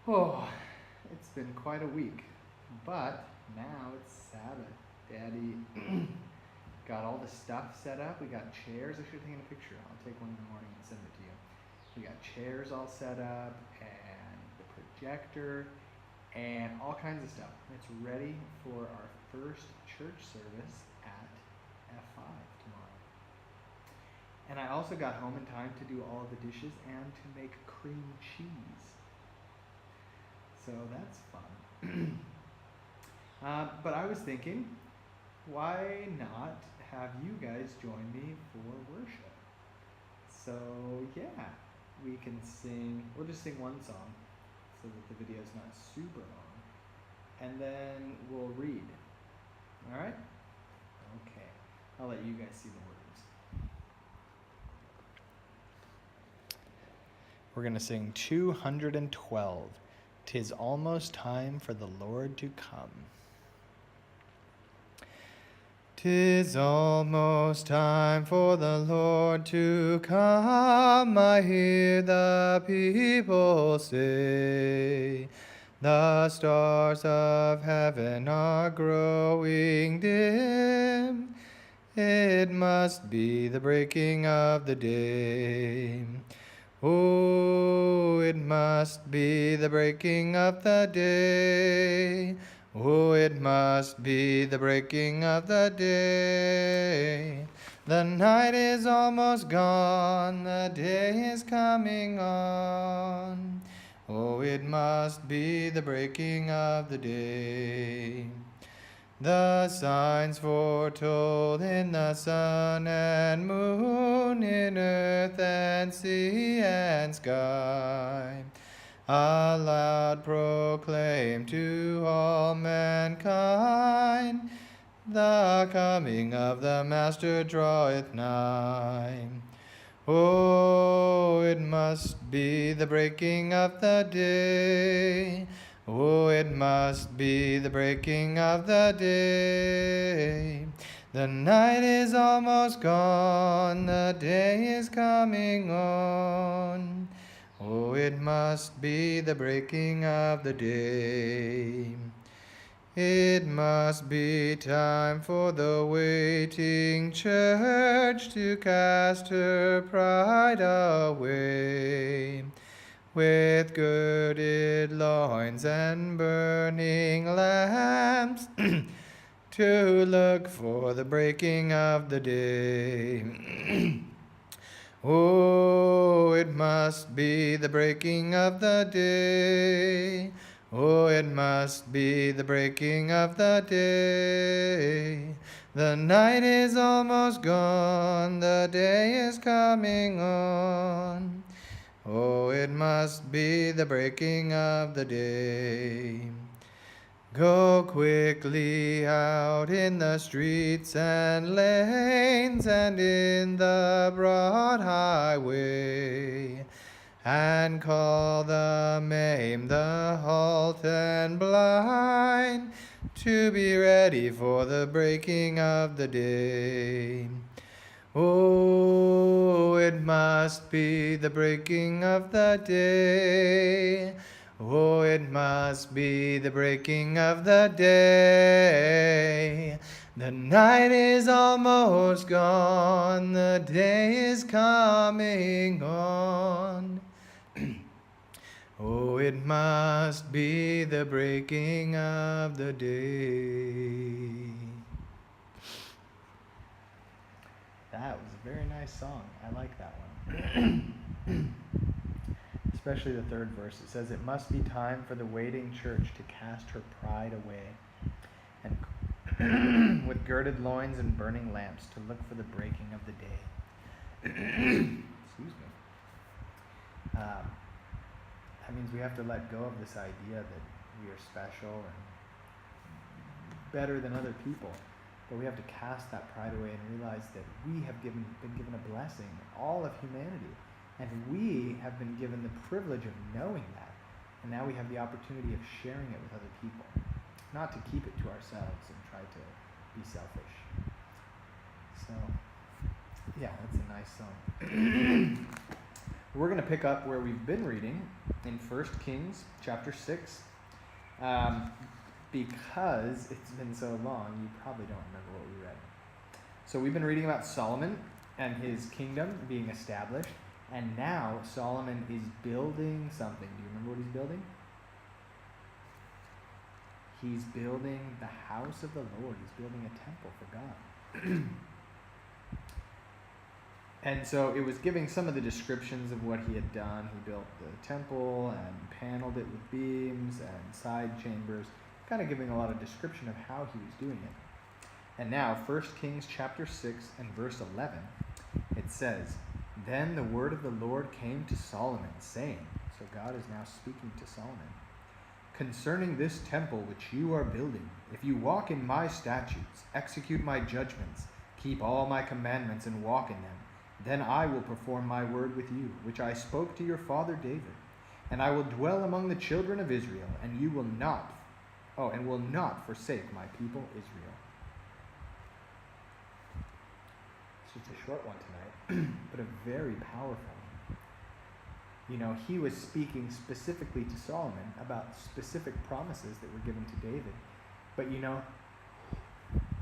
Oh, it's been quite a week, but now it's Sabbath. Daddy got all the stuff set up. We got chairs. I should have taken a picture. I'll take one in the morning and send it to you. We got chairs all set up and the projector and all kinds of stuff. It's ready for our first church service at F5 tomorrow. And I also got home in time to do all of the dishes and to make cream cheese. So that's fun. But I was thinking, why not have you guys join me for worship? So yeah, we can sing, we'll just sing one song so that the video's not super long. And then we'll read. All right? Okay. I'll let you guys see the words. We're going to sing 212. 'Tis almost time for the Lord to come. 'Tis almost time for the Lord to come, I hear the people say. The stars of heaven are growing dim. It must be the breaking of the day. Oh, it must be the breaking of the day. Oh, it must be the breaking of the day. The night is almost gone, the day is coming on. Oh, it must be the breaking of the day. The signs foretold in the sun and moon, in earth and sea and sky, aloud proclaim to all mankind, the coming of the Master draweth nigh. Oh, it must be the breaking of the day. Oh, it must be the breaking of the day. The night is almost gone, the day is coming on. Oh, it must be the breaking of the day. It must be time for the waiting church to cast her pride away. With girded loins and burning lamps, to look for the breaking of the day. Oh, it must be the breaking of the day. Oh, it must be the breaking of the day. The night is almost gone, the day is coming on. Oh, it must be the breaking of the day. Go quickly out in the streets and lanes and in the broad highway, and call the maimed, the halt and blind, to be ready for the breaking of the day. Oh, it must be the breaking of the day. Oh, it must be the breaking of the day. The night is almost gone, the day is coming on. Oh, it must be the breaking of the day. That was a very nice song. I like that one. Especially the third verse. It says, it must be time for the waiting church to cast her pride away, and with girded loins and burning lamps to look for the breaking of the day. Excuse me. That means we have to let go of this idea that we are special and better than other people. But we have to cast that pride away and realize that we have been given a blessing, all of humanity. And we have been given the privilege of knowing that. And now we have the opportunity of sharing it with other people. Not to keep it to ourselves and try to be selfish. So, yeah, that's a nice song. We're going to pick up where we've been reading in 1 Kings chapter 6. Because it's been so long, you probably don't remember what we read. So we've been reading about Solomon and his kingdom being established. And now Solomon is building something. Do you remember what he's building? He's building the house of the Lord. He's building a temple for God. And so it was giving some of the descriptions of what he had done. He built the temple and paneled it with beams and side chambers, kind of giving a lot of description of how he was doing it. And now, 1 Kings chapter 6 and verse 11, it says, "Then the word of the Lord came to Solomon, saying," so God is now speaking to Solomon, "concerning this temple which you are building, if you walk in my statutes, execute my judgments, keep all my commandments and walk in them, then I will perform my word with you, which I spoke to your father David. And I will dwell among the children of Israel, and you will not, will not forsake my people Israel." It's just a short one tonight, but a very powerful one. You know, he was speaking specifically to Solomon about specific promises that were given to David. But you know,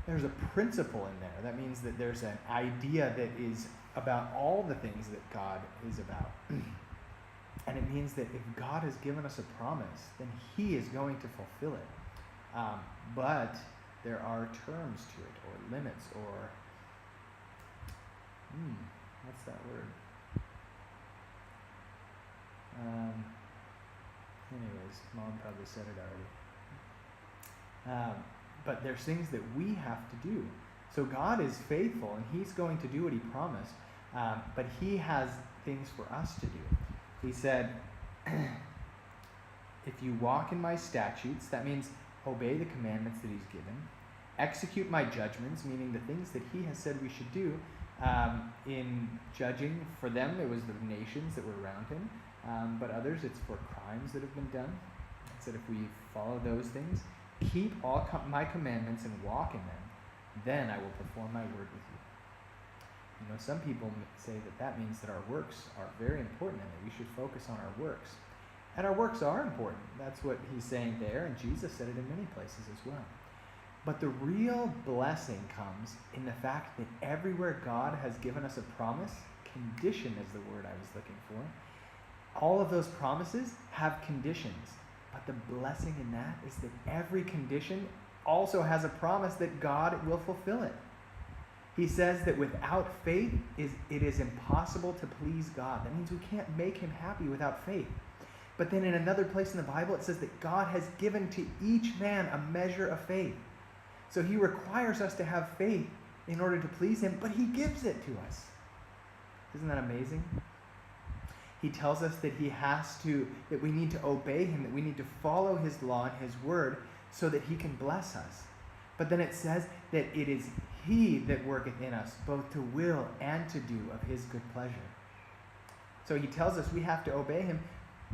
there's a principle in there. That means that there's an idea that is about all the things that God is about. And it means that if God has given us a promise, then he is going to fulfill it. But there are terms to it, or limits, or what's that word? Anyways, Mom probably said it already. But there's things that we have to do. So God is faithful, and he's going to do what he promised. But he has things for us to do. He said, if you walk in my statutes, that means obey the commandments that he's given. Execute my judgments, meaning the things that he has said we should do. In judging, for them, it was the nations that were around him. But others, it's for crimes that have been done. He said if we follow those things, keep all my commandments and walk in them, then I will perform my word with you. You know, some people say that that means that our works are very important and that we should focus on our works. And our works are important. That's what he's saying there, and Jesus said it in many places as well. But the real blessing comes in the fact that everywhere God has given us a promise, condition is the word I was looking for. All of those promises have conditions. But the blessing in that is that every condition also has a promise that God will fulfill it. He says that without faith, it is impossible to please God. That means we can't make him happy without faith. But then in another place in the Bible, it says that God has given to each man a measure of faith. So he requires us to have faith in order to please him, but he gives it to us. Isn't that amazing? He tells us that that we need to obey him, that we need to follow his law and his word so that he can bless us. But then it says that it is he that worketh in us, both to will and to do of his good pleasure. So he tells us we have to obey him,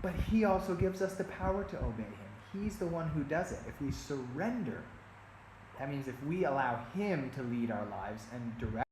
but he also gives us the power to obey him. He's the one who does it. If we surrender, that means if we allow him to lead our lives and direct